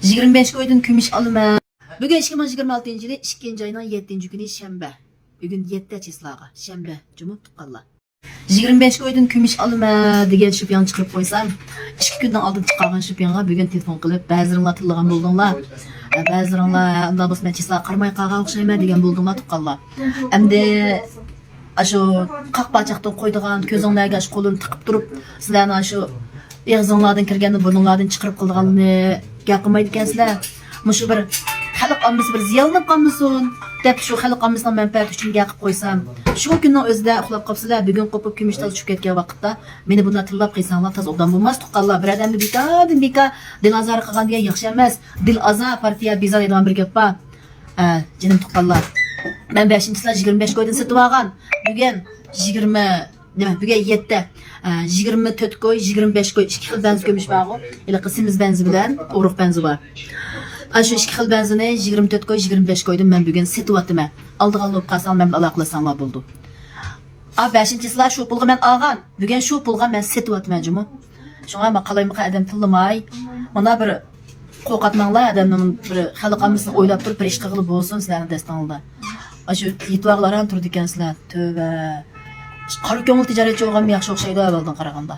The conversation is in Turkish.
25 koydun kümüş alıma. Bugün 2026 yılı 2. ayının 7. günü şembe. Bugün 7 çislağa şembe. Cuma tutkalla. 25 koydun kümüş alıma degan şüpyan çıkıp koysam 2 günden aldın çıkargan şüpyanға bugün telefon kılıp bazılarına tıllıgan buldunlar. Bazılarına anda biz men çislağa qarmay qalgan o'xshayman degan buldunlar tutkalla. Endi aşu qaqbacaqdan qo'ydigan ko'zinglarga aş qo'lini tiqib turib sizlarni aşu eg'izinglardan kirganni burninglardan chiqarib qilganini gap qilmaydi ekansizlar. Mushu bir xalq ommasi bir ziyolanib qolmasin deb shu xalq ommasining manfaati uchun gap qilib qo'ysam, shu kunning o'zida uxlab qolsizlar, bugun qo'pib kumushdan tushib ketgan vaqtda meni bundan tillab qo'ysanglar toz odam bo'lmas tuqqanlar. Bir odamni bekordan bekor dil azori qilgan degan yaxshi emas. Dil azor partiya bezor degan bir gap bor. Jinim tuqqanlar. Ben 5-silar 25 koydun sitib olgan. Bugün 20 nima? Bugün 7. 24 koy, 25 koy, 2 xil benzi kömüş var. Elə qısımız benzi bilan uruq benzi var. Aşı 2 xil benzini 24 koy, 25 koydum ben bugün sitib atdım. Aldığan olub qalsam men aloqalasanlar bo'ldi. 5-silar şu pulga men olgan. Bugün şu pulga men sitib atdım jumi. Şoňa men qalaymy adam tillamay. Mana bir qo'qatmanglar adamning bir xalqimizni o'ylab turib bir ish qilib bo'lsin sizlarning dastoningizda. Aşı yitvoqlar ham turdi ekansizlar. Tövbe. Qara ko'ngil tijoratchi bo'lgan yaxshi o'xshaydi avvaldan qaraganda.